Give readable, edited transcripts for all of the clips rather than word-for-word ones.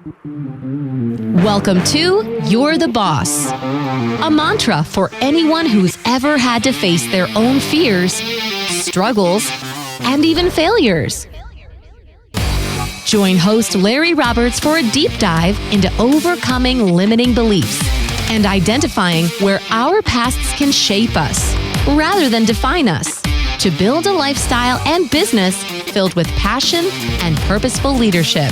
Welcome to You're the Boss, a mantra for anyone who's ever had to face their own fears, struggles, and even failures. Join host Larry Roberts for a deep dive into overcoming limiting beliefs and identifying where our pasts can shape us rather than define us to build a lifestyle and business filled with passion and purposeful leadership.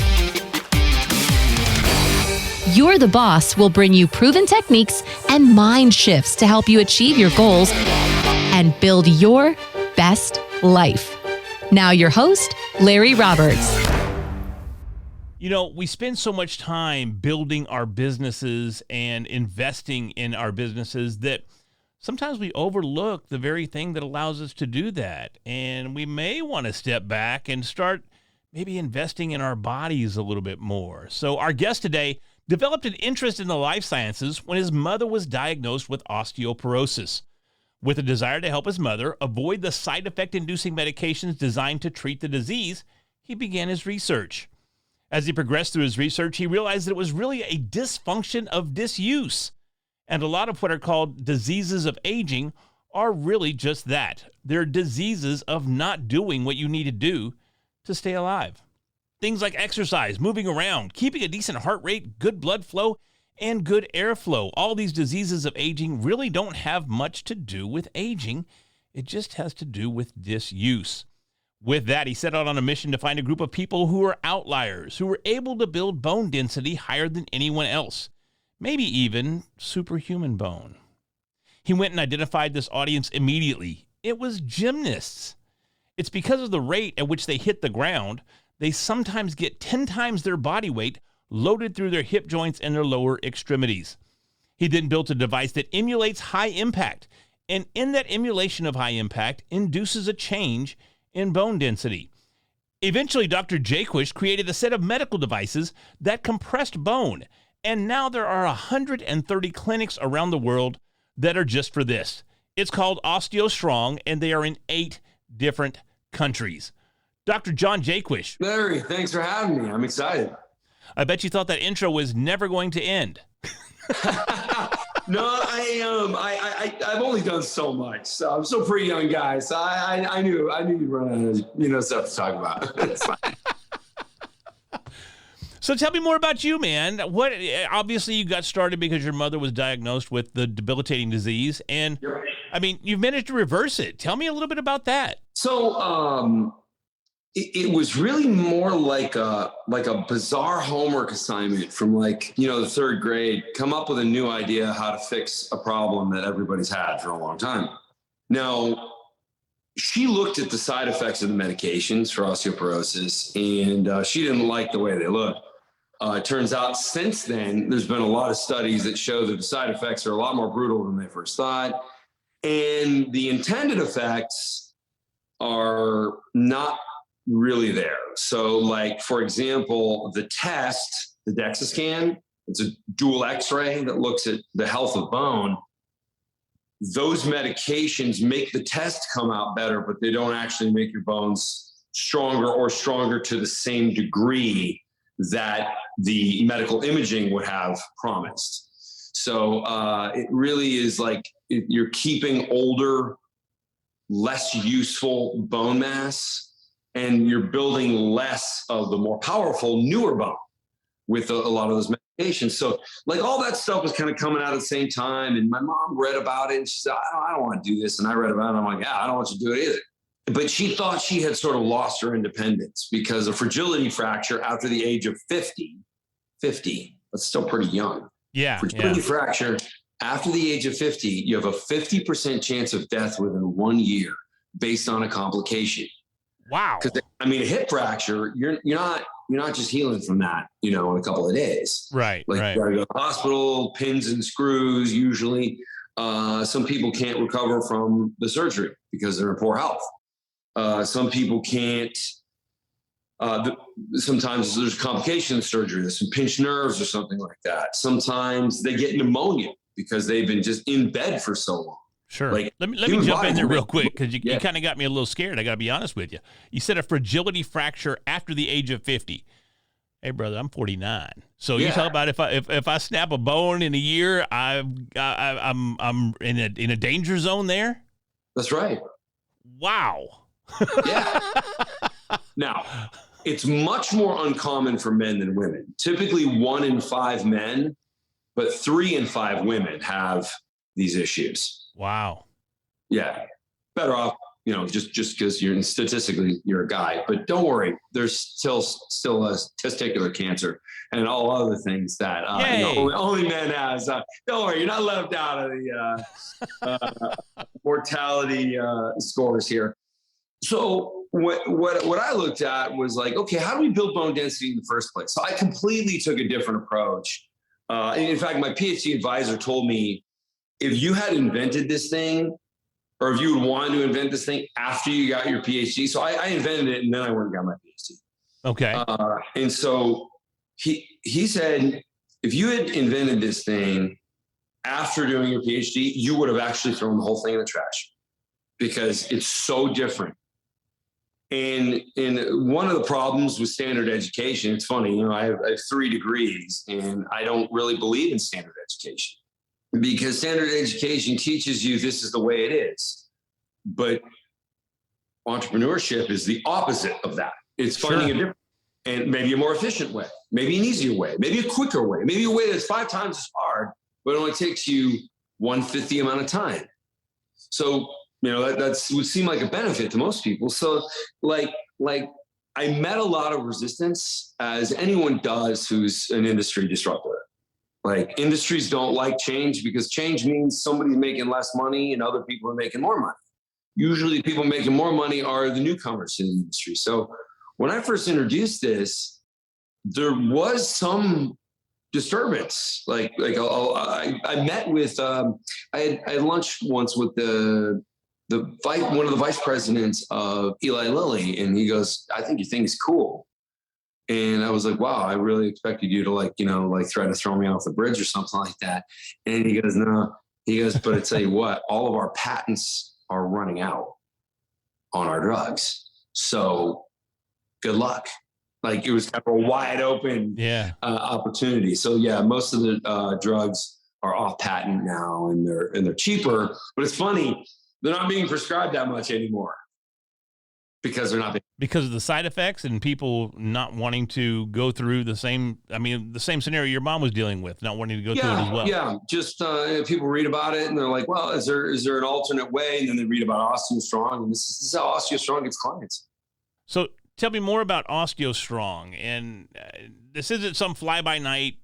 You're the Boss will bring you proven techniques and mind shifts to help you achieve your goals and build your best life. Now your host, Larry Roberts. You know, we spend so much time building our businesses and investing in our businesses that sometimes we overlook the very thing that allows us to do that. And we may want to step back and start maybe investing in our bodies a little bit more. So our guest today developed an interest in the life sciences when his mother was diagnosed with osteoporosis. With a desire to help his mother avoid the side effect-inducing medications designed to treat the disease, he began his research. As he progressed through his research, he realized that it was really a dysfunction of disuse. And a lot of what are called diseases of aging are really just that. They're diseases of not doing what you need to do to stay alive. Things like exercise, moving around, keeping a decent heart rate, good blood flow, and good airflow. All these diseases of aging really don't have much to do with aging. It just has to do with disuse. With that, he set out on a mission to find a group of people who are outliers, who were able to build bone density higher than anyone else, maybe even superhuman bone. He went and identified this audience immediately. It was gymnasts. It's because of the rate at which they hit the ground, they sometimes get 10 times their body weight loaded through their hip joints and their lower extremities. He then built a device that emulates high impact, and in that emulation of high impact induces a change in bone density. Eventually, Dr. Jaquish created a set of medical devices that compressed bone, and now there are 130 clinics around the world that are just for this. It's called OsteoStrong, and they are in 8 different countries. Dr. John Jaquish. Larry, thanks for having me. I'm excited. I bet you thought that intro was never going to end. No, I've only done so much. So I'm still a pretty young guy. So I knew you'd run out of stuff to talk about. It's fine. So tell me more about you, man. Obviously you got started because your mother was diagnosed with the debilitating disease, and I mean, you've managed to reverse it. Tell me a little bit about that. So it was really more like a bizarre homework assignment from the third grade. Come up with a new idea how to fix a problem that everybody's had for a long time. Now, she looked at the side effects of the medications for osteoporosis, and she didn't like the way they looked. It turns out since then, there's been a lot of studies that show that the side effects are a lot more brutal than they first thought. And the intended effects are not really there. So for example, the test, the DEXA scan, it's a dual x-ray that looks at the health of bone. Those medications make the test come out better, but they don't actually make your bones stronger to the same degree that the medical imaging would have promised. So it really is you're keeping older, less useful bone mass, and you're building less of the more powerful, newer bone with a lot of those medications. So all that stuff was kind of coming out at the same time. And my mom read about it and she said, I don't want to do this. And I read about it. And I'm like, yeah, I don't want you to do it either. But she thought she had sort of lost her independence because a fragility fracture after the age of 50, that's still pretty young. Yeah. Fragility fracture after the age of 50, you have a 50% chance of death within 1 year based on a complication. Wow. Because a hip fracture, you're not just healing from that, in a couple of days. Right. Right. You gotta go to the hospital, pins and screws. Usually, some people can't recover from the surgery because they're in poor health. Some people can't. Sometimes there's complications of surgery. There's some pinched nerves or something like that. Sometimes they get pneumonia because they've been just in bed for so long. Sure. Let me jump in there real quick because you kind of got me a little scared. I got to be honest with you. You said a fragility fracture after the age of 50. Hey, brother, I'm 49. So Yeah. you talk about if I snap a bone in a year, I'm in a danger zone there. That's right. Wow. Yeah. Now, it's much more uncommon for men than women. Typically 1 in 5 men, but 3 in 5 women have these issues. Wow. Yeah. Better off, just because statistically you're a guy, but don't worry. There's still a testicular cancer and all other things that only men has. Don't worry. You're not left out of the mortality scores here. So what I looked at was like, okay, how do we build bone density in the first place? So I completely took a different approach. In fact, my PhD advisor told me, if you had invented this thing, or if you would want to invent this thing after you got your PhD. So I invented it and then I went and got my PhD. Okay. And so he said, if you had invented this thing after doing your PhD, you would have actually thrown the whole thing in the trash because it's so different. And one of the problems with standard education, it's funny, I have 3 degrees and I don't really believe in standard education because standard education teaches you this is the way it is. But entrepreneurship is the opposite of that. It's finding a different and maybe a more efficient way, maybe an easier way, maybe a quicker way, maybe a way that's 5 times as hard, but it only takes you 1/5 the amount of time. So that would seem like a benefit to most people. So like I met a lot of resistance, as anyone does who's an industry disruptor. Like industries don't like change because change means somebody's making less money and other people are making more money. Usually people making more money are the newcomers in the industry. So when I first introduced this, there was some disturbance. I met with, I had lunch once with one of the vice presidents of Eli Lilly, and he goes, "I think your thing is cool." And I was like, "Wow, I really expected you to try to throw me off the bridge or something like that." And he goes, "No." He goes, "But I tell you what, all of our patents are running out on our drugs. So good luck." Like it was kind of a wide open opportunity. So yeah, most of the drugs are off patent now, and they're cheaper. But it's funny. They're not being prescribed that much anymore because they're not because of the side effects and people not wanting to go through the same scenario your mom was dealing with, not wanting to go through it as well. Yeah. Just people read about it and they're like, well, is there an alternate way? And then they read about OsteoStrong, and this is how OsteoStrong gets clients. So tell me more about OsteoStrong. And this isn't some fly-by-night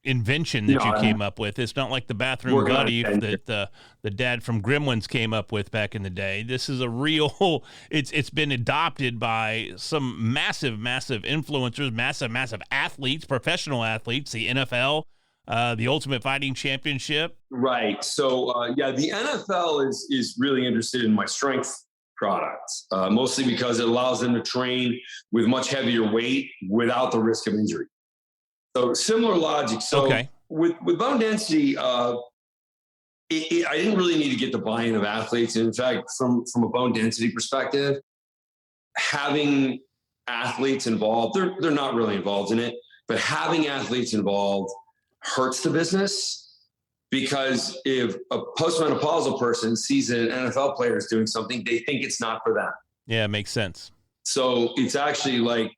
invention that you came up with. It's not like the bathroom buddy that the dad from Gremlins came up with back in the day. This is a real, it's been adopted by some massive influencers, massive athletes, professional athletes, the NFL, the Ultimate Fighting Championship. Right. So the NFL is really interested in my strength products, mostly because it allows them to train with much heavier weight without the risk of injury. So similar logic. So with bone density, I didn't really need to get the buy-in of athletes. And in fact, from a bone density perspective, having athletes involved, they're not really involved in it, but having athletes involved hurts the business, because if a postmenopausal person sees an NFL player is doing something, they think it's not for them. Yeah, it makes sense. So it's actually like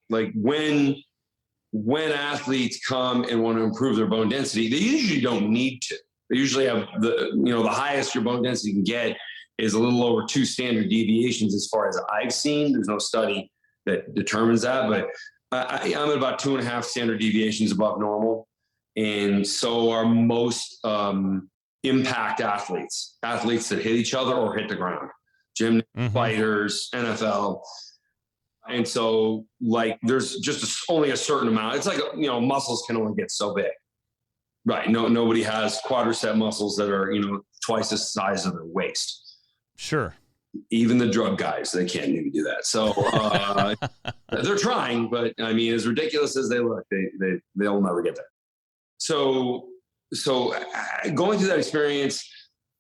when athletes come and want to improve their bone density, they usually don't need to. They usually have the highest your bone density can get is a little over 2 standard deviations as far as I've seen. There's no study that determines that, but I'm at about 2.5 standard deviations above normal. And so are most impact athletes that hit each other or hit the ground, gym fighters, NFL. And so there's just only a certain amount. It's like, muscles can only get so big, right? Nobody has quadricep muscles that are, twice the size of their waist. Sure. Even the drug guys, they can't even do that. So they're trying, but I mean, as ridiculous as they look, they'll never get there. So going through that experience,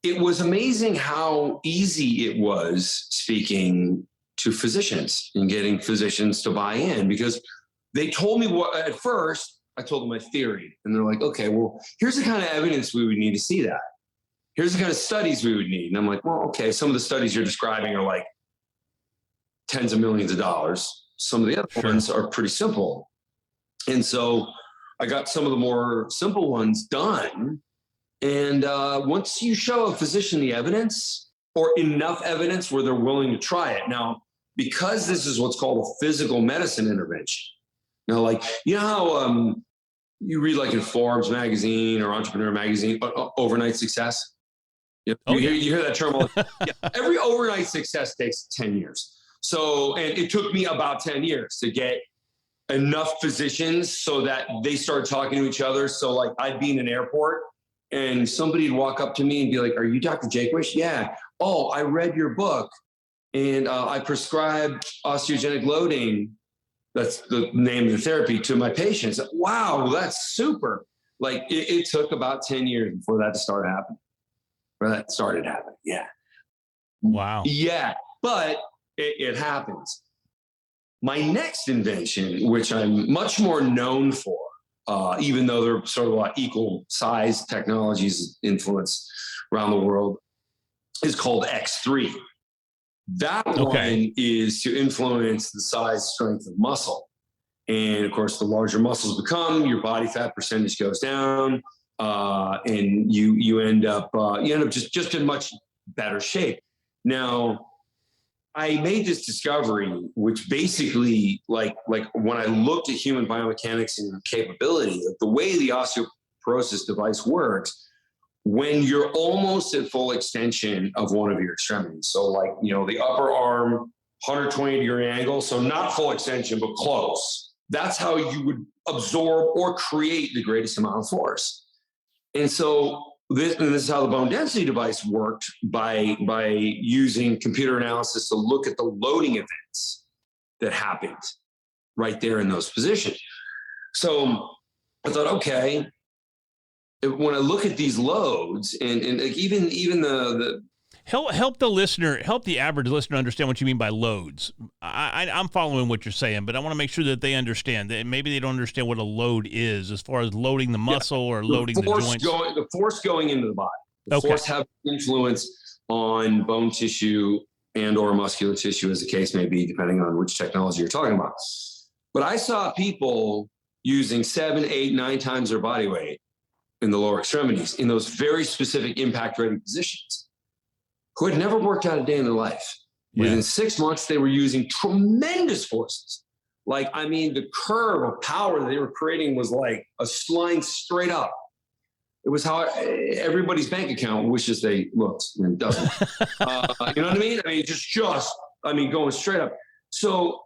it was amazing how easy it was speaking to physicians and getting physicians to buy in, because they told me what, at first, I told them my theory. And they're like, okay, well, here's the kind of evidence we would need to see that. Here's the kind of studies we would need. And I'm like, well, okay, some of the studies you're describing are like tens of millions of dollars. Some of the other ones are pretty simple. And so I got some of the more simple ones done. And once you show a physician the evidence or enough evidence where they're willing to try it. Now, because this is what's called a physical medicine intervention. Now, like, you know how you read like in Forbes magazine or Entrepreneur magazine, overnight success? Yep. You hear that term. Every overnight success takes 10 years. So, and it took me about 10 years to get enough physicians so that they started talking to each other. So like I'd be in an airport and somebody'd walk up to me and be like, are you Dr. Jaquish? Yeah. Oh, I read your book and I prescribed osteogenic loading. That's the name of the therapy to my patients. Wow, that's super. Like it took about 10 years before that started happening. Yeah. Wow. Yeah. But it happens. My next invention, which I'm much more known for, even though they're sort of like equal size technologies influence around the world, is called X3. That one is to influence the size, strength of muscle. And of course, the larger muscles become, your body fat percentage goes down, and you end up just in much better shape. Now, I made this discovery, which basically, like when I looked at human biomechanics and capability, the way the osteoporosis device works, when you're almost at full extension of one of your extremities. So like, the upper arm, 120-degree angle. So not full extension, but close. That's how you would absorb or create the greatest amount of force. And so this is how the bone density device worked by using computer analysis to look at the loading events that happened right there in those positions. So I thought, okay, when I look at these loads and like even the help the average listener understand what you mean by loads. I'm following what you're saying, but I want to make sure that they understand that maybe they don't understand what a load is as far as loading the muscle or loading the joints. The force going into the body. The force have influence on bone tissue and or muscular tissue, as the case may be, depending on which technology you're talking about. But I saw people using 7, 8, 9 times their body weight in the lower extremities in those very specific impact-ready positions, who had never worked out a day in their life. Within 6 months, they were using tremendous forces. Like, I mean, the curve of power that they were creating was like a line straight up. It was how everybody's bank account wishes they looked, and it doesn't. You know what I mean? I mean, going straight up. So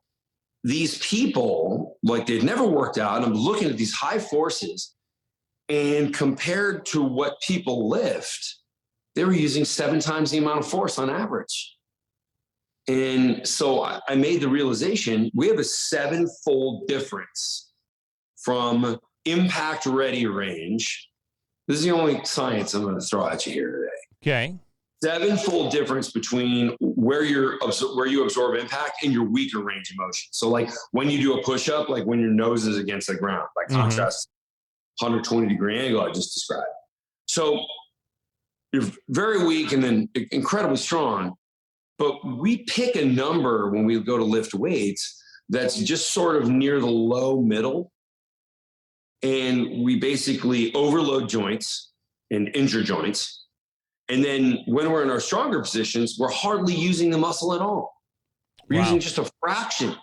these people, like, they'd never worked out. And I'm looking at these high forces, and compared to what people lift, they were using 7 times the amount of force on average. And so I made the realization, we have a 7-fold difference from impact ready range. This is the only science I'm going to throw at you here today. Okay. 7-fold difference between where you absorb impact and your weaker range of motion. So like when you do a push-up, like when your nose is against the ground, like contrast 120-degree angle I just described. So you're very weak and then incredibly strong, but we pick a number when we go to lift weights that's just sort of near the low middle. And we basically overload joints and injure joints. And then when we're in our stronger positions, we're hardly using the muscle at all. We're using just a fraction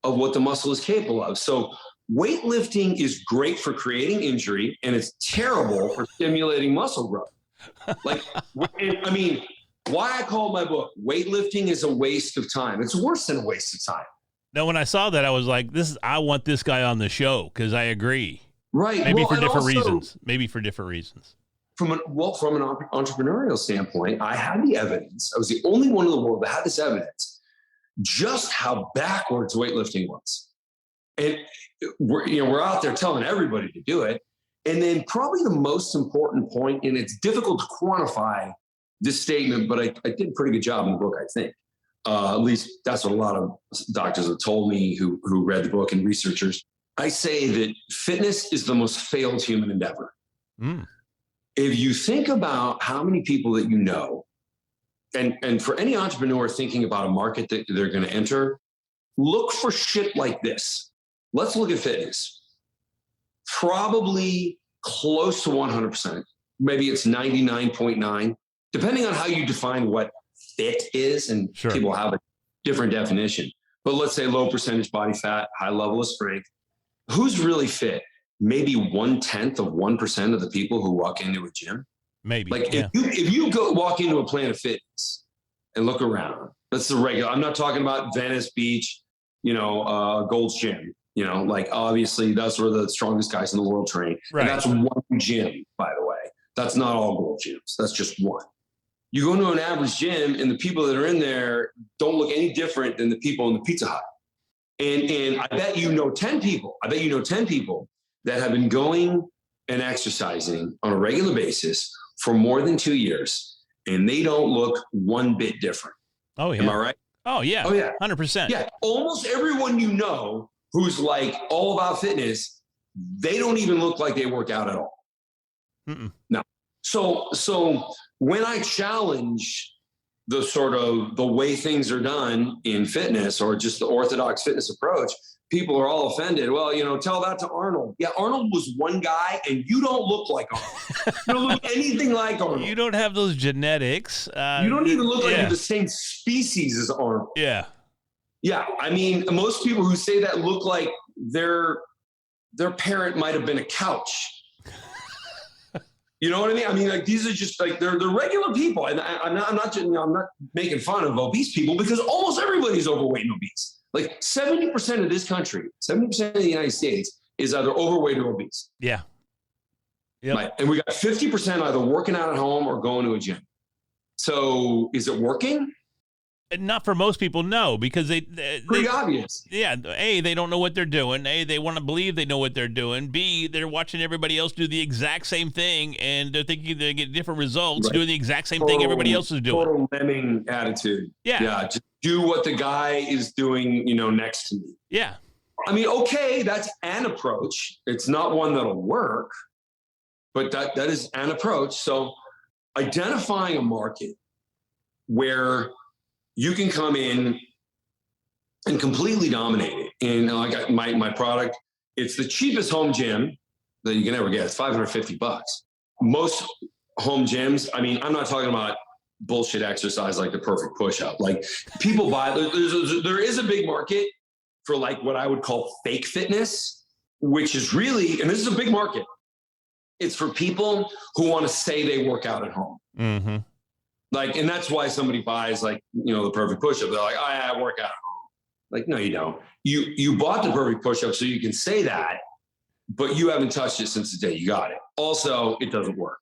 of what the muscle is capable of. So weightlifting is great for creating injury, and it's terrible for stimulating muscle growth. Like, I mean, why I call my book, Weightlifting is a Waste of Time. It's worse than a waste of time. No, when I saw that, I was like, I want this guy on the show, because I agree. Right. Maybe for different reasons. From an entrepreneurial standpoint, I had the evidence. I was the only one in the world that had this evidence, just how backwards weightlifting was. And we're out there telling everybody to do it. And then probably the most important point, and it's difficult to quantify this statement, but I did a pretty good job in the book, I think. At least that's what a lot of doctors have told me who read the book and researchers. I say that fitness is the most failed human endeavor. If you think about how many people that you know, and for any entrepreneur thinking about a market that they're going to enter, look for shit like this. Let's look at fitness. Probably close to 100%. Maybe it's 99.9, depending on how you define what fit is. And people have a different definition. But let's say low percentage body fat, high level of strength. Who's really fit? Maybe 1/10% of the people who walk into a gym. Maybe. Like if you go walk into a Planet Fitness and look around, that's the regular. I'm not talking about Venice Beach, Gold's Gym. Like obviously that's where the strongest guys in the world train. Right. And that's one gym, by the way. That's not all Gold gyms. That's just one. You go into an average gym and the people that are in there don't look any different than the people in the Pizza Hut. And I bet 10 people. I bet 10 people that have been going and exercising on a regular basis for more than 2 years, and they don't look one bit different. Oh, yeah. Am I right? Oh, yeah. Oh, yeah. 100%. Yeah. Almost everyone who's like all about fitness, they don't even look like they work out at all. No. So when I challenge the sort of the way things are done in fitness or just the orthodox fitness approach, people are all offended. Well, tell that to Arnold. Yeah, Arnold was one guy and you don't look like Arnold. You don't look anything like Arnold. You don't have those genetics. You don't even look like you're the same species as Arnold. Yeah. Yeah. I mean, most people who say that look like their parent might have been a couch. You know what I mean? I mean, like these are just like they're regular people, and I'm not making fun of obese people because almost everybody's overweight and obese. Like 70% of this country, 70% of the United States is either overweight or obese. Yeah. Yep. Right. And we got 50% either working out at home or going to a gym. So is it working? Not for most people, no, because they pretty obvious. Yeah, A, they don't know what they're doing. A, they want to believe they know what they're doing. B, they're watching everybody else do the exact same thing, and they're thinking they get different results doing the exact same thing everybody else is doing. Total lemming attitude. Yeah, just do what the guy is doing, next to me. Yeah. I mean, okay, that's an approach. It's not one that'll work, but that is an approach. So identifying a market where you can come in and completely dominate it. And I got my product. It's the cheapest home gym that you can ever get. It's $550. Most home gyms, I mean, I'm not talking about bullshit exercise like the perfect push-up. Like people buy, there is a big market for like what I would call fake fitness, which is really, and this is a big market. It's for people who want to say they work out at home. Mm-hmm. Like, and that's why somebody buys like, the perfect push-up. They're like, I work out at home. Like, no, you don't. You bought the perfect push-up so you can say that, but you haven't touched it since the day you got it. Also, it doesn't work.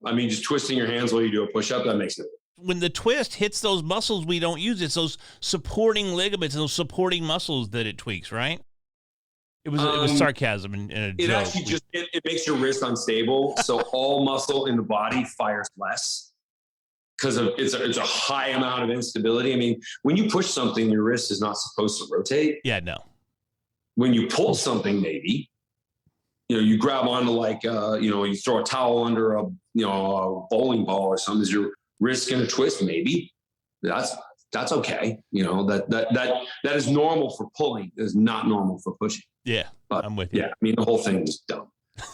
I mean, just twisting your hands while you do a push-up, that makes no sense. When the twist hits those muscles we don't use, it's those supporting ligaments, those supporting muscles that it tweaks, right? It was sarcasm and a joke. It actually just, it makes your wrist unstable. So all muscle in the body fires less. Because it's a high amount of instability. I mean, when you push something, your wrist is not supposed to rotate. Yeah, no. When you pull something, maybe, you grab onto like, you throw a towel under a bowling ball or something. Is your wrist going to twist? Maybe. That's okay. That is normal for pulling. It is not normal for pushing. Yeah, but I'm with you. Yeah, I mean, the whole thing is dumb.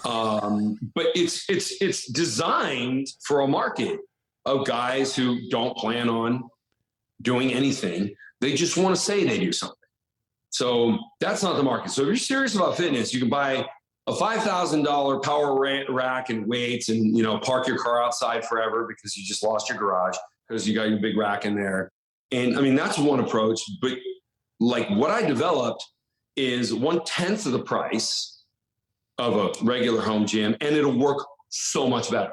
But it's designed for a market of guys who don't plan on doing anything. They just want to say they do something. So that's not the market. So if you're serious about fitness, you can buy a $5,000 power rack and weights and, park your car outside forever because you just lost your garage because you got your big rack in there. And I mean, that's one approach, but like what I developed is 1/10 of the price of a regular home gym, and it'll work so much better.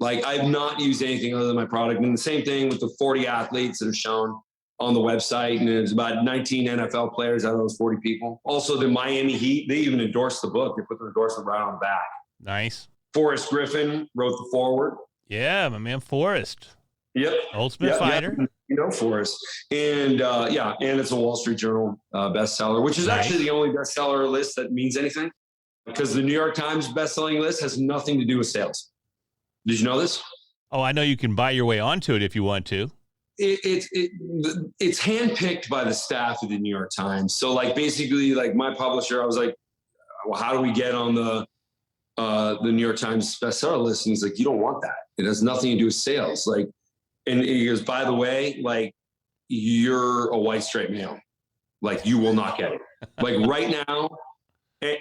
Like I've not used anything other than my product. And the same thing with the 40 athletes that are shown on the website. And it's about 19 NFL players out of those 40 people. Also the Miami Heat, they even endorsed the book. They put their endorsement right on the back. Nice. Forrest Griffin wrote the foreword. Yeah, my man Forrest. Yep. Ultimate Fighter. For us. And and it's a Wall Street Journal bestseller, which is actually the only bestseller list that means anything, because the New York Times bestselling list has nothing to do with sales. Did you know this? Oh, I know you can buy your way onto it if you want to. It's handpicked by the staff of the New York Times. So like basically like my publisher, I was like, well, how do we get on the New York Times bestseller list? And he's like, you don't want that. It has nothing to do with sales. Like, and he goes, by the way, like you're a white straight male. Like you will not get it. Like right now, I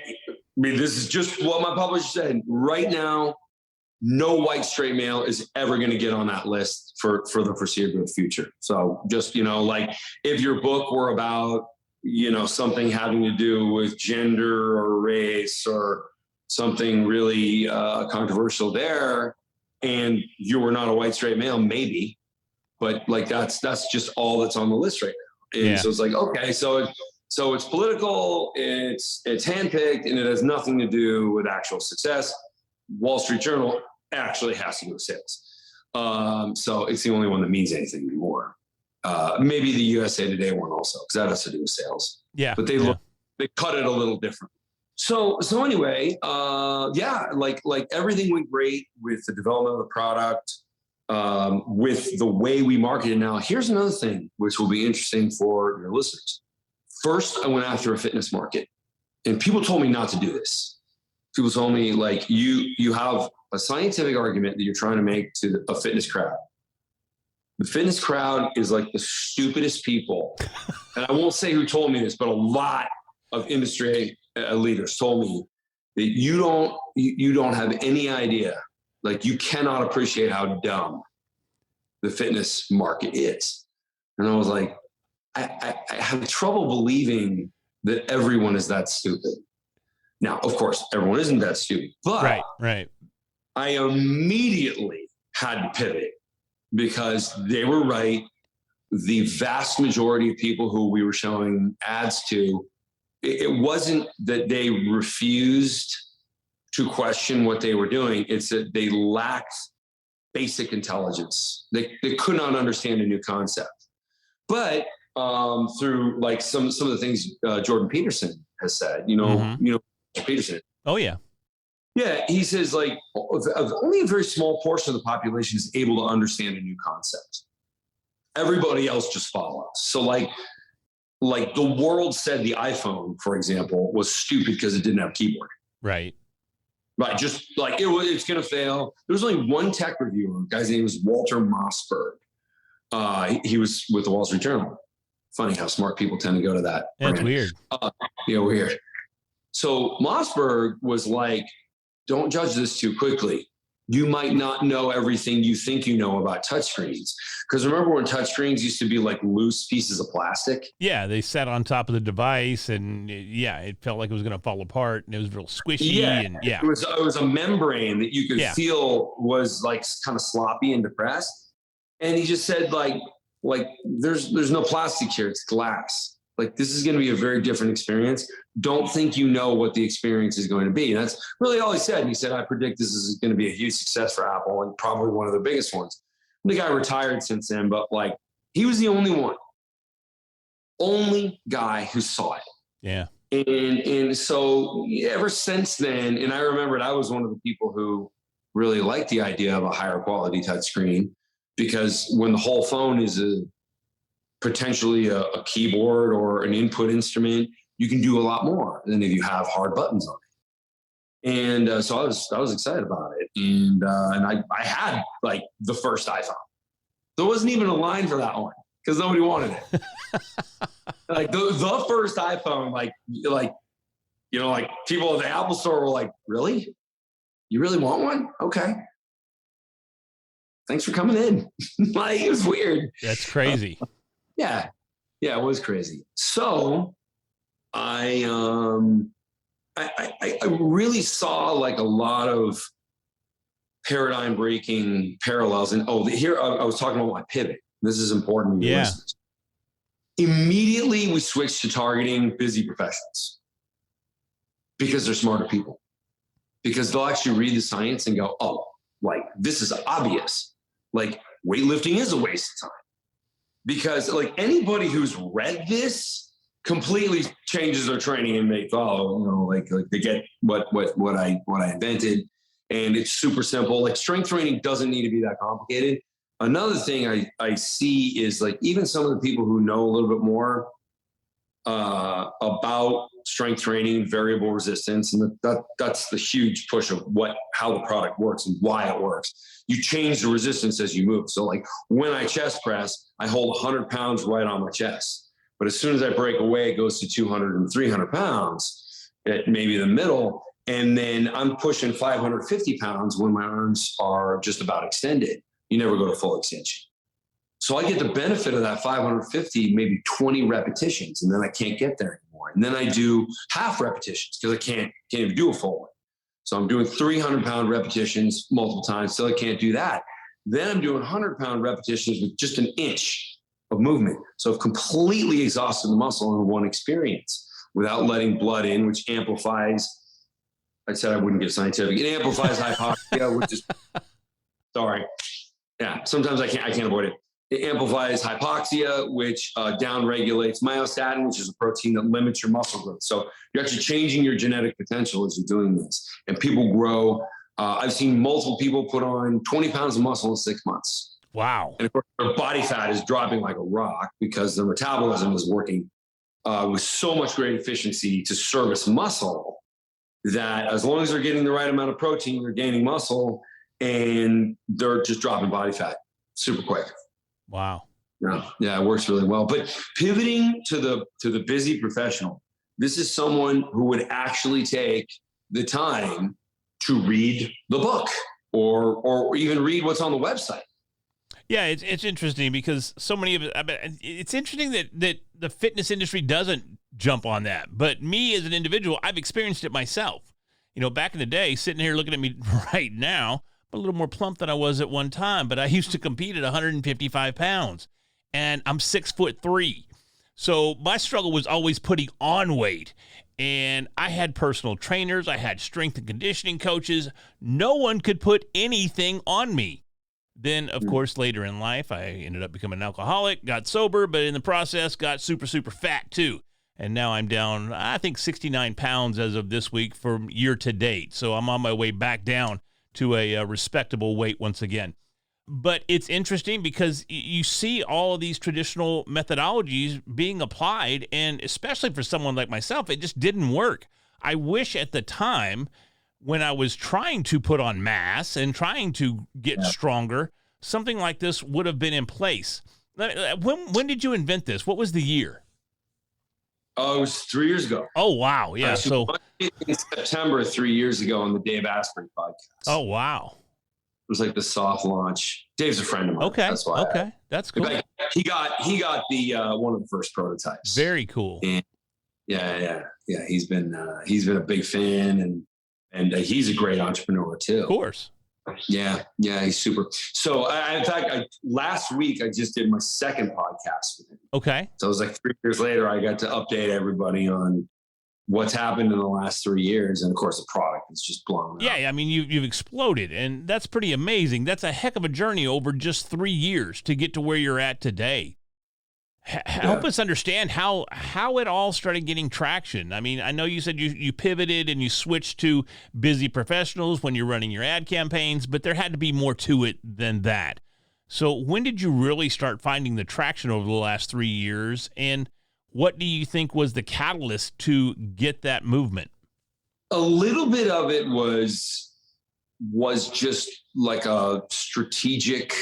mean, this is just what my publisher said. Right now, no white straight male is ever going to get on that list for the foreseeable future. So just, like if your book were about, something having to do with gender or race or something really controversial there, and you were not a white straight male, maybe, but like that's just all that's on the list right now. And so it's like, okay, so it's political, it's handpicked, and it has nothing to do with actual success. Wall Street Journal actually has to do with sales. So it's the only one that means anything anymore. Maybe the USA Today one also, because that has to do with sales. Yeah. But they cut it a little different. So anyway, like everything went great with the development of the product, with the way we market it now. Here's another thing which will be interesting for your listeners. First, I went after a fitness market, and people told me not to do this. People told me, like, you have a scientific argument that you're trying to make to a fitness crowd. The fitness crowd is like the stupidest people. And I won't say who told me this, but a lot of industry leaders told me that you don't have any idea. Like, you cannot appreciate how dumb the fitness market is. And I was like, I have trouble believing that everyone is that stupid. Now, of course, everyone isn't that stupid, but right. I immediately had to pivot because they were right. The vast majority of people who we were showing ads to, it wasn't that they refused to question what they were doing. It's that they lacked basic intelligence. They could not understand a new concept. But through like some of the things Jordan Peterson has said, Peterson. Oh yeah. Yeah. He says like only a very small portion of the population is able to understand a new concept. Everybody else just follows. So like the world said the iPhone, for example, was stupid because it didn't have a keyboard. Right. Right. Just like it's going to fail. There was only one tech reviewer. The guy's name was Walter Mossberg. He was with the Wall Street Journal. Funny how smart people tend to go to that. That's weird. Weird. So Mossberg was like, don't judge this too quickly. You might not know everything you think you know about touchscreens. Because remember when touchscreens used to be like loose pieces of plastic? Yeah, they sat on top of the device, and it felt like it was going to fall apart, and it was real squishy. It was a membrane that you could feel was like kind of sloppy and depressed. And he just said like there's no plastic here, it's glass. Like, this is going to be a very different experience. Don't think you know what the experience is going to be. And that's really all he said. And he said, I predict this is going to be a huge success for Apple and probably one of the biggest ones. The guy retired since then, but like, he was the only guy who saw it. Yeah. And so ever since then, and I remembered I was one of the people who really liked the idea of a higher quality touchscreen, because when the whole phone is potentially a keyboard or an input instrument, you can do a lot more than if you have hard buttons on it. And so I was excited about it. And I had like the first iPhone. There wasn't even a line for that one because nobody wanted it. Like the first iPhone, like people at the Apple store were like, really? You really want one? Okay. Thanks for coming in. Like, it was weird. That's crazy. Yeah, it was crazy. So I really saw like a lot of paradigm breaking parallels. And here I was talking about my pivot. This is important to your listeners. Immediately we switched to targeting busy professionals because they're smarter people. Because they'll actually read the science and go, oh, like, this is obvious. Like, weightlifting is a waste of time. Because like anybody who's read this completely changes their training and they follow, like they get what I invented, and it's super simple. Like strength training doesn't need to be that complicated. Another thing I see is like even some of the people who know a little bit more about strength training, variable resistance, and that's the huge push of how the product works and why it works. You change the resistance as you move. So like when I chest press, I hold 100 pounds right on my chest. But as soon as I break away, it goes to 200 and 300 pounds at maybe the middle. And then I'm pushing 550 pounds when my arms are just about extended. You never go to full extension. So I get the benefit of that 550, maybe 20 repetitions, and then I can't get there anymore. And then I do half repetitions because I can't even do a full one. So I'm doing 300-pound repetitions multiple times, so I can't do that. Then I'm doing 100-pound repetitions with just an inch of movement. So I've completely exhausted the muscle in one experience without letting blood in, which amplifies. I said I wouldn't get scientific. It amplifies hypoxia, which is sorry. Yeah, sometimes I can't avoid it. It amplifies hypoxia, which downregulates myostatin, which is a protein that limits your muscle growth. So you're actually changing your genetic potential as you're doing this. And people grow. I've seen multiple people put on 20 pounds of muscle in 6 months. Wow. And of course, their body fat is dropping like a rock because their metabolism is working with so much great efficiency to service muscle that as long as they're getting the right amount of protein, they're gaining muscle and they're just dropping body fat super quick. Wow. Yeah, it works really well. But pivoting to the busy professional, this is someone who would actually take the time to read the book or even read what's on the website. Yeah, it's interesting because so many of it. I mean, it's interesting that the fitness industry doesn't jump on that. But me as an individual, I've experienced it myself. Back in the day, sitting here looking at me right now, I'm a little more plump than I was at one time. But I used to compete at 155 pounds, and I'm 6'3". So my struggle was always putting on weight. And I had personal trainers, I had strength and conditioning coaches. No one could put anything on me. Then, of course, later in life, I ended up becoming an alcoholic, got sober, but in the process, got super, super fat too. And now I'm down, I think, 69 pounds as of this week from year to date. So I'm on my way back down to a respectable weight once again. But it's interesting because you see all of these traditional methodologies being applied, and especially for someone like myself, it just didn't work. I wish at the time when I was trying to put on mass and trying to get stronger, something like this would have been in place. When did you invent this? What was the year? Oh, it was 3 years ago. Oh, wow. Yeah. So in September 3 years ago on the Dave Asprey podcast. Oh, wow. It was like the soft launch. Dave's a friend of mine. Okay. That's why. Okay. That's cool. In fact, he got the one of the first prototypes. Very cool. And yeah. He's been a big fan and he's a great entrepreneur too. Of course. Yeah, he's super. So in fact, last week I just did my second podcast with him. Okay. So it was like 3 years later, I got to update everybody on what's happened in the last 3 years. And of course the product is just blown up. Yeah. I mean, you've exploded, and that's pretty amazing. That's a heck of a journey over just 3 years to get to where you're at today. Help us understand how it all started getting traction. I mean, I know you said you pivoted and you switched to busy professionals when you're running your ad campaigns, but there had to be more to it than that. So when did you really start finding the traction over the last 3 years? And what do you think was the catalyst to get that movement? A little bit of it was just like a strategic.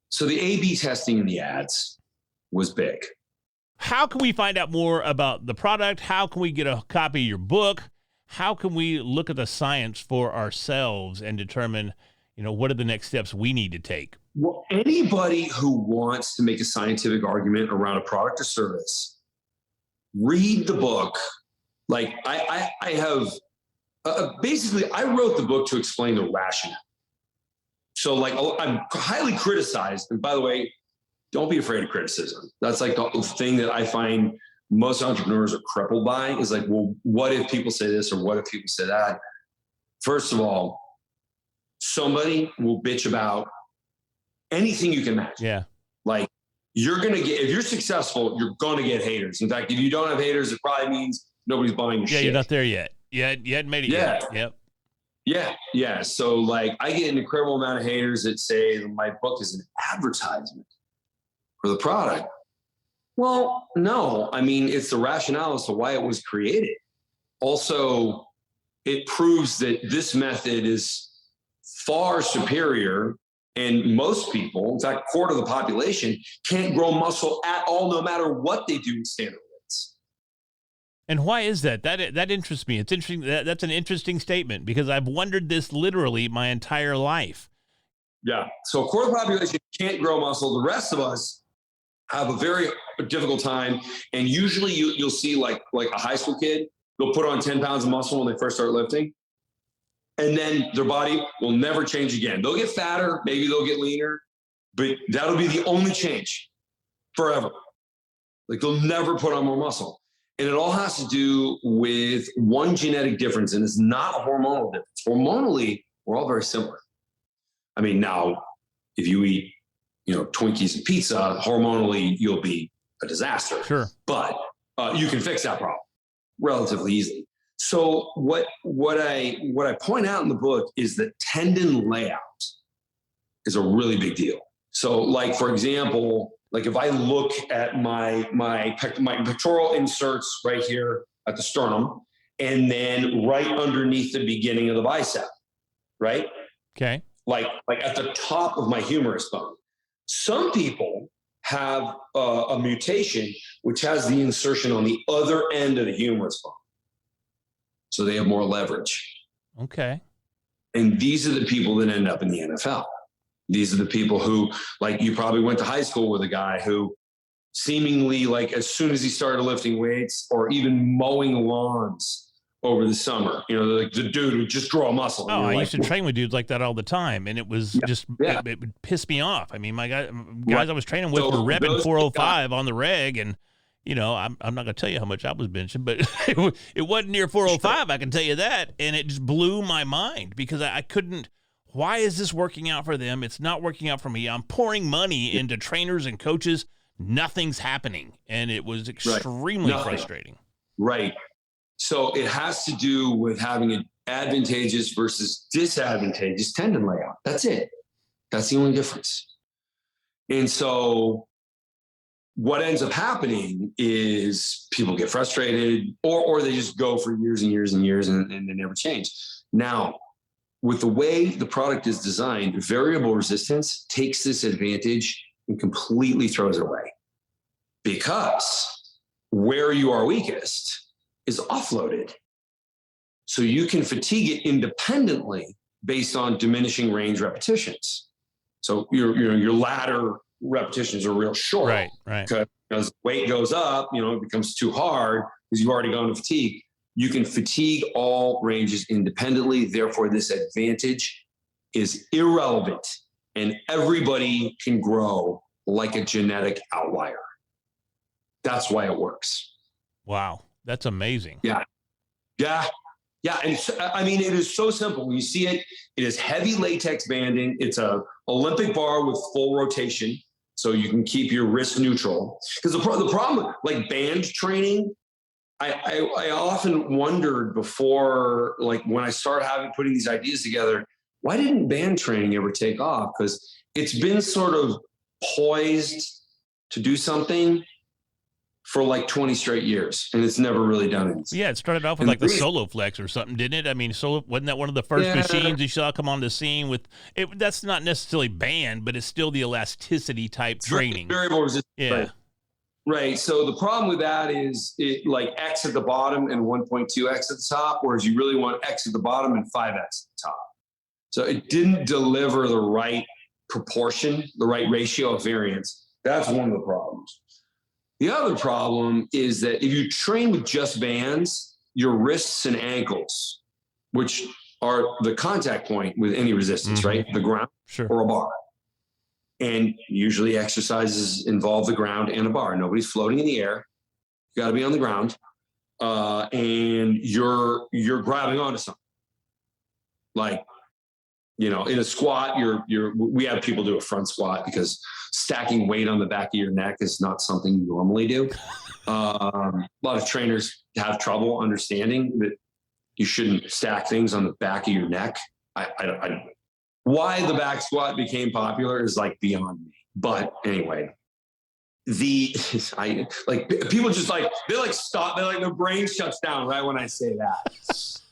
So the A/B testing in the ads was big. How can we find out more about the product? How can we get a copy of your book? How can we look at the science for ourselves and determine, what are the next steps we need to take? Well, anybody who wants to make a scientific argument around a product or service, read the book. Like I have, basically I wrote the book to explain the rationale. So like I'm highly criticized. And by the way, don't be afraid of criticism. That's like the thing that I find most entrepreneurs are crippled by is like, well, what if people say this or what if people say that? First of all, somebody will bitch about anything you can imagine. Yeah. Like you're going to get, if you're successful, you're going to get haters. In fact, if you don't have haters, it probably means nobody's buying your shit. You're not there yet. You hadn't made it yet. Yep. Yeah. So like I get an incredible amount of haters that say my book is an advertisement for the product. Well, no, I mean, it's the rationale as to why it was created. Also, it proves that this method is far superior, and most people, in fact, a quarter of the population, can't grow muscle at all, no matter what they do in standard weights. And why is that? That interests me. It's interesting. That's an interesting statement because I've wondered this literally my entire life. Yeah. So a quarter of the population can't grow muscle. The rest of us have a very difficult time. And usually you'll see like a high school kid, they'll put on 10 pounds of muscle when they first start lifting. And then their body will never change again. They'll get fatter, maybe they'll get leaner, but that'll be the only change forever. Like they'll never put on more muscle. And it all has to do with one genetic difference, and it's not a hormonal difference. Hormonally, we're all very similar. I mean, now, if you eat, Twinkies and pizza, hormonally, you'll be a disaster. Sure. But you can fix that problem relatively easily. So what I point out in the book is that tendon layout is a really big deal. So like, for example, like if I look at my pectoral inserts right here at the sternum, and then right underneath the beginning of the bicep, right? Okay. Like at the top of my humerus bone. Some people have a mutation which has the insertion on the other end of the humerus bone. So they have more leverage. Okay. And these are the people that end up in the NFL. These are the people who, like, you probably went to high school with a guy who seemingly, like, as soon as he started lifting weights or even mowing lawns over the summer, like the dude would just grow a muscle. Oh, I used to train with dudes like that all the time, and it was it would piss me off. I mean, my guys I was training with were repping 405 on the reg, and I'm not going to tell you how much I was benching, but it wasn't near 405. I can tell you that, and it just blew my mind because I couldn't. Why is this working out for them? It's not working out for me. I'm pouring money into trainers and coaches. Nothing's happening, and it was extremely frustrating. Right. So it has to do with having an advantageous versus disadvantageous tendon layout. That's it. That's the only difference. And so what ends up happening is people get frustrated or they just go for years and years and years and they never change. Now, with the way the product is designed, variable resistance takes this advantage and completely throws it away. Because where you are weakest is offloaded. So you can fatigue it independently based on diminishing range repetitions. So your ladder repetitions are real short. Right. Because weight goes up, it becomes too hard because you've already gone to fatigue. You can fatigue all ranges independently. Therefore, this advantage is irrelevant and everybody can grow like a genetic outlier. That's why it works. Wow. That's amazing. Yeah. And I mean, it is so simple. When you see it, it is heavy latex banding. It's a Olympic bar with full rotation. So you can keep your wrist neutral. Because the problem, like band training, I often wondered before, like when I started putting these ideas together, why didn't band training ever take off? Because it's been sort of poised to do something for like 20 straight years, and it's never really done anything. Yeah, it started off with like the Solo Flex or something, didn't it? I mean, wasn't that one of the first machines you saw come on the scene with it? That's not necessarily banned, but it's still the elasticity type training. Variable resistance. Yeah. Right. So the problem with that is it like X at the bottom and 1.2X at the top, whereas you really want X at the bottom and 5X at the top. So it didn't deliver the right proportion, the right ratio of variance. That's one of the problems. The other problem is that if you train with just bands, your wrists and ankles, which are the contact point with any resistance, right? The ground or a bar. And usually exercises involve the ground and a bar. Nobody's floating in the air. You got to be on the ground. And you're grabbing onto something. Like, in a squat, we have people do a front squat because stacking weight on the back of your neck is not something you normally do. A lot of trainers have trouble understanding that you shouldn't stack things on the back of your neck. Why the back squat became popular is like beyond me. But anyway, people just like, they like stop, they like their brain shuts down right when I say that.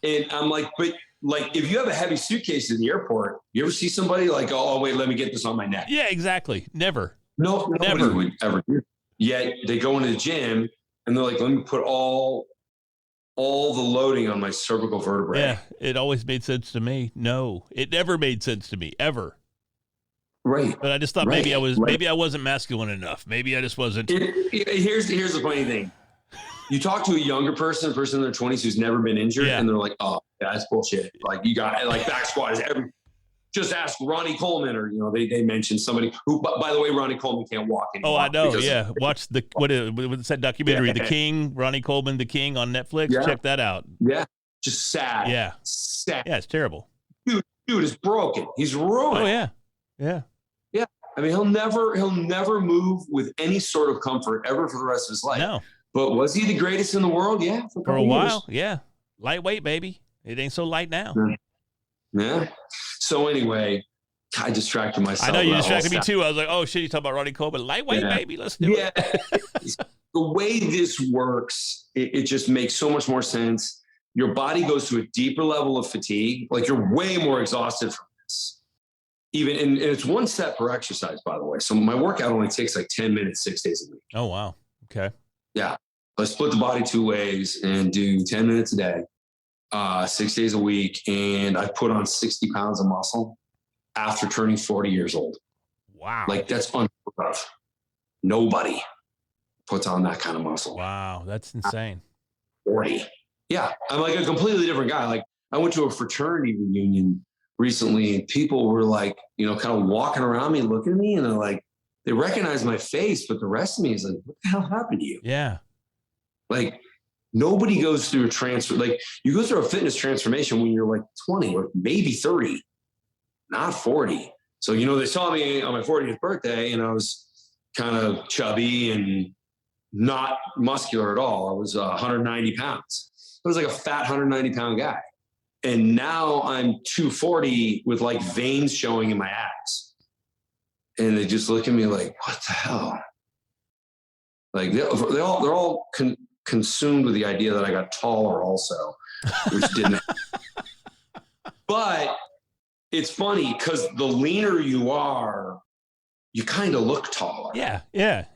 And I'm like, but like, if you have a heavy suitcase in the airport, you ever see somebody like, oh wait, let me get this on my neck? Yeah, exactly. Never. No, nobody would ever do. Yet they go into the gym and they're like, let me put all the loading on my cervical vertebrae. Yeah, it always made sense to me. No, it never made sense to me ever. Right. But I just thought maybe I wasn't masculine enough. Maybe I just wasn't. Here's the funny thing. You talk to a person in their 20s who's never been injured, and they're like, oh, yeah, that's bullshit. Like, you got, like, back squat is every. Just ask Ronnie Coleman, or they mentioned somebody who, by the way, Ronnie Coleman can't walk anymore. Oh, I know. Yeah, watch what's that documentary, The King, Ronnie Coleman, The King on Netflix. Yeah. Check that out. Yeah, just sad. Yeah, sad. Yeah, it's terrible. Dude is broken. He's ruined. Oh yeah. I mean, he'll never move with any sort of comfort ever for the rest of his life. No. But was he the greatest in the world? Yeah, for a while. Yeah, lightweight, baby. It ain't so light now. Yeah. So anyway, I distracted myself. I know you distracted me too. I was like, oh shit, you talking about Ronnie Coleman. Lightweight, baby. Let's do it. The way this works, it just makes so much more sense. Your body goes to a deeper level of fatigue. Like, you're way more exhausted from this. And it's one set per exercise, by the way. So my workout only takes like 10 minutes, 6 days a week. Oh, wow. Okay. Yeah. I split the body 2 ways and do 10 minutes a day, 6 days a week. And I put on 60 pounds of muscle after turning 40 years old. Wow. Like, that's unheard of. Nobody puts on that kind of muscle. Wow. That's insane. 40. Yeah. I'm like a completely different guy. Like, I went to a fraternity reunion recently, and people were like, kind of walking around me, looking at me, and they're like, they recognize my face, but the rest of me is like, what the hell happened to you? Yeah. Like, nobody goes through a transfer. Like, you go through a fitness transformation when you're like 20 or maybe 30, not 40. So, they saw me on my 40th birthday, and I was kind of chubby and not muscular at all. I was 190 pounds. I was like a fat 190 pound guy. And now I'm 240 with like veins showing in my abs. And they just look at me like, what the hell? Like, they're all consumed with the idea that I got taller also, which didn't. But it's funny because the leaner you are, you kind of look taller. Yeah.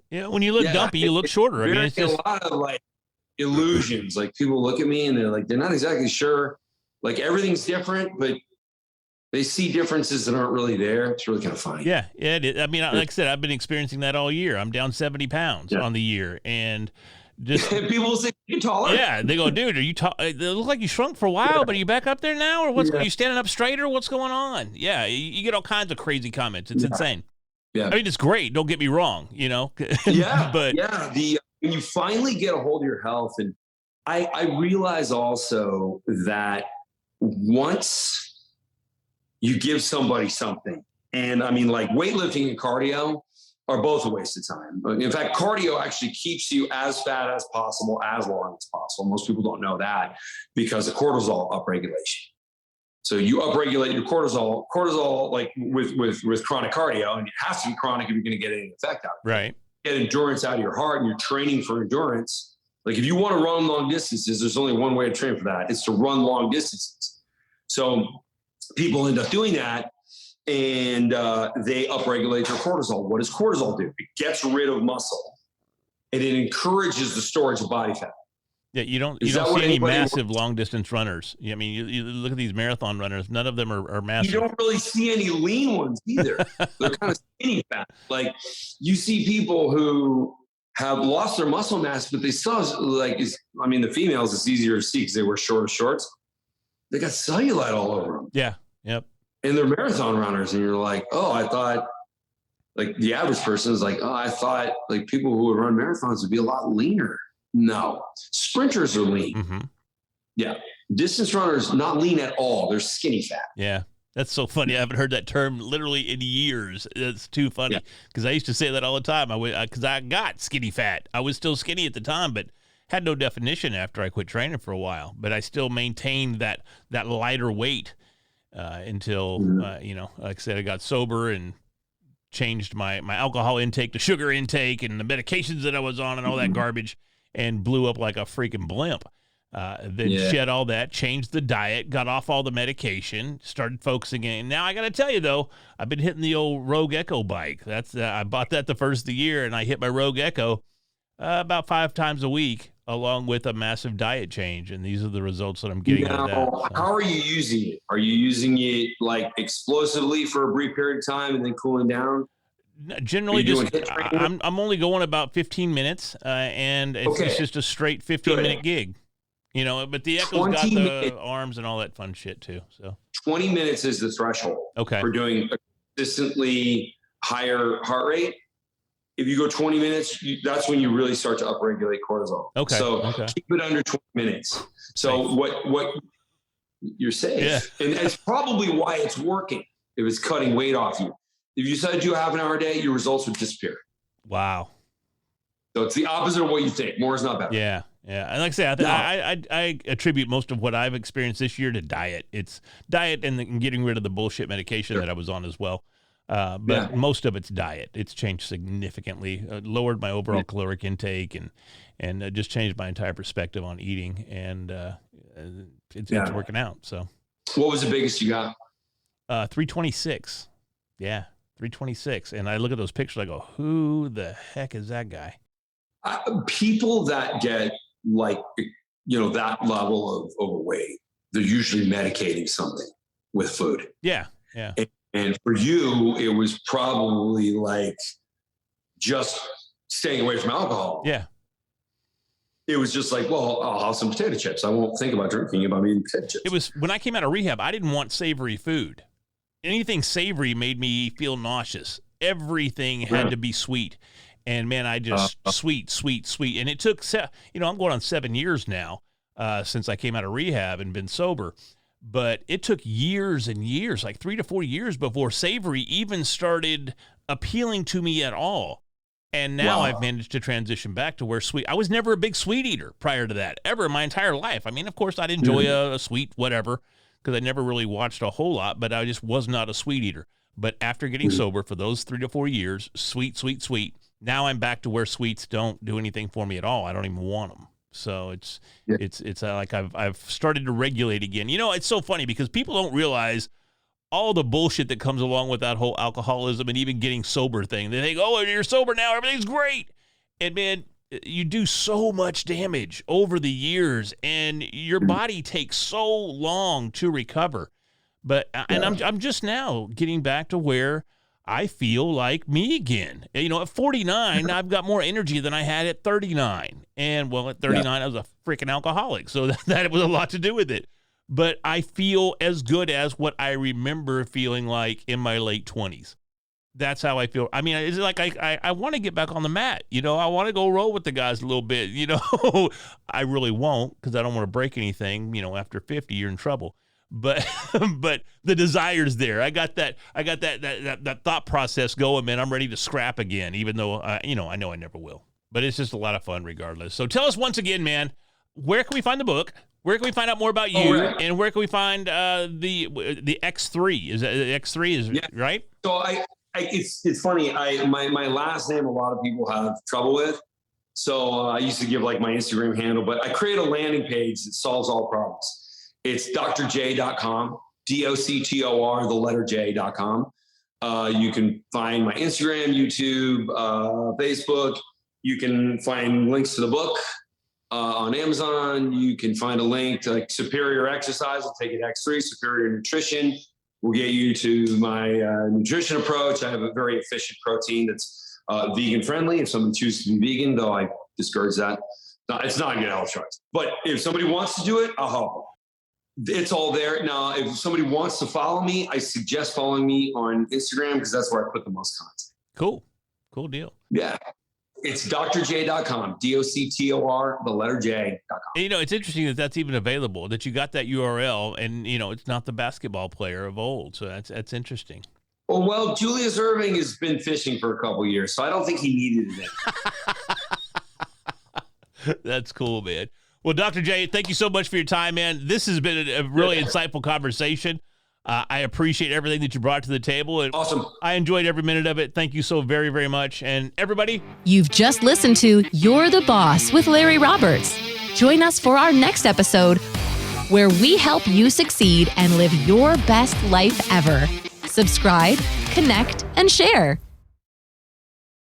When you look dumpy, you look shorter. I mean, it's just a lot of like illusions. Like, people look at me and they're not exactly sure. Like, everything's different, but they see differences that aren't really there. It's really kind of funny. Yeah, it is. I mean, like I said, I've been experiencing that all year. I'm down 70 pounds on the year, and just people say you're taller. Yeah, they go, dude, are you tall? It looks like you shrunk for a while, but are you back up there now, or what's? Are you standing up straighter? What's going on? Yeah, you get all kinds of crazy comments. It's insane. Yeah, I mean, it's great. Don't get me wrong. But when you finally get a hold of your health, and I realize also that once you give somebody something, and I mean, like, weightlifting and cardio are both a waste of time. In fact, cardio actually keeps you as fat as possible, as long as possible. Most people don't know that because of cortisol upregulation. So you upregulate your cortisol like with chronic cardio, and it has to be chronic if you're going to get any effect out of it. Right. Get endurance out of your heart, and you're training for endurance. Like, if you want to run long distances, there's only one way to train for that. It's to run long distances. So people end up doing that, and they upregulate their cortisol. What does cortisol do? It gets rid of muscle, and it encourages the storage of body fat. Yeah, you don't see any massive long distance runners. I mean, you look at these marathon runners; none of them are massive. You don't really see any lean ones either. They're kind of skinny fat. Like, you see people who have lost their muscle mass, but they still the females, it's easier to see because they wear shorter shorts. They got cellulite all over them. Yeah. Yep. And they're marathon runners. And you're like, oh, I thought, like, the average person is like, oh, I thought like people who would run marathons would be a lot leaner. No, sprinters are lean. Mm-hmm. Yeah. Distance runners, not lean at all. They're skinny fat. Yeah. That's so funny. I haven't heard that term literally in years. It's too funny because I used to say that all the time. Because I got skinny fat. I was still skinny at the time, but had no definition after I quit training for a while. But I still maintained that lighter weight until like I said, I got sober and changed my alcohol intake to sugar intake and the medications that I was on and all that garbage, and blew up like a freaking blimp. Then shed all that, changed the diet, got off all the medication, started focusing in. Now I got to tell you though, I've been hitting the old Rogue Echo bike. That's I bought that the first of the year, and I hit my Rogue Echo about 5 times a week, along with a massive diet change. And these are the results that I'm getting out of that. So. How are you using it? Are you using it like explosively for a brief period of time and then cooling down? Generally, I'm only going about 15 minutes, and it's just a straight 15-minute gig. But the Echo's got the arms and all that fun shit too. So 20 minutes is the threshold for doing a consistently higher heart rate. If you go 20 minutes, that's when you really start to upregulate cortisol. Keep it under 20 minutes. So what you're safe. And it's probably why it's working. If it's cutting weight off you. If you decided to do a half an hour a day, your results would disappear. Wow. So it's the opposite of what you think. More is not better. Yeah. And like I say, I attribute most of what I've experienced this year to diet. It's diet and getting rid of the bullshit medication that I was on as well. But most of it's diet. It's changed significantly, lowered my overall caloric intake and just changed my entire perspective on eating. And it's working out. So, what was the biggest you got? 326. Yeah, 326. And I look at those pictures, I go, who the heck is that guy? People that get that level of overweight, they're usually medicating something with food. Yeah. And for you, it was probably like just staying away from alcohol. Yeah. It was just like, well, I'll have some potato chips. I won't think about drinking if I'm eating potato chips. It was when I came out of rehab, I didn't want savory food. Anything savory made me feel nauseous. Everything had to be sweet. And man, I just sweet. And it took, I'm going on 7 years now since I came out of rehab and been sober. But it took years and years, like 3 to 4 years before savory even started appealing to me at all. And now I've managed to transition back to where sweet. I was never a big sweet eater prior to that, ever in my entire life. I mean, of course, I'd enjoy a sweet whatever because I never really watched a whole lot, but I just was not a sweet eater. But after getting sober for those 3 to 4 years, sweet. Now I'm back to where sweets don't do anything for me at all. I don't even want them. So it's like I've started to regulate again. It's so funny because people don't realize all the bullshit that comes along with that whole alcoholism and even getting sober thing. They think, oh, you're sober now, everything's great. And man, you do so much damage over the years and your body takes so long to recover. But and I'm just now getting back to where I feel like me again. At 49, I've got more energy than I had at 39. And at 39, I was a freaking alcoholic. So that was a lot to do with it. But I feel as good as what I remember feeling like in my late 20s. That's how I feel. I mean, it's like I want to get back on the mat. I want to go roll with the guys a little bit. I really won't because I don't want to break anything. After 50, you're in trouble. But the desire's there. I got that thought process going, man. I'm ready to scrap again, even though I know I never will. But it's just a lot of fun regardless. So tell us once again, man, where can we find the book? Where can we find out more about you? And where can we find the X3? Is that X3 is right? So it's funny. My last name a lot of people have trouble with. So I used to give like my Instagram handle, but I create a landing page that solves all problems. It's drj.com, DOCTOR, the letter J.com. You can find my Instagram, YouTube, Facebook. You can find links to the book on Amazon. You can find a link to like Superior Exercise. I'll take it X3, Superior Nutrition. We'll get you to my nutrition approach. I have a very efficient protein that's vegan friendly. If someone chooses to be vegan, though I discourage that. No, it's not a good health choice. But if somebody wants to do it, I'll help them. It's all there. Now, if somebody wants to follow me, I suggest following me on Instagram because that's where I put the most content. Cool deal. Yeah. It's drj.com, DOCTOR, the letter J.com. And, it's interesting that that's even available, that you got that URL, and, it's not the basketball player of old. So that's interesting. Well, Julius Erving has been fishing for a couple of years, so I don't think he needed it. That's cool, man. Well, Dr. J, thank you so much for your time, man. This has been a really insightful conversation. I appreciate everything that you brought to the table. And awesome. I enjoyed every minute of it. Thank you so very, very much. And everybody, You've just listened to You're the Boss with Larry Roberts. Join us for our next episode where we help you succeed and live your best life ever. Subscribe, connect, and share.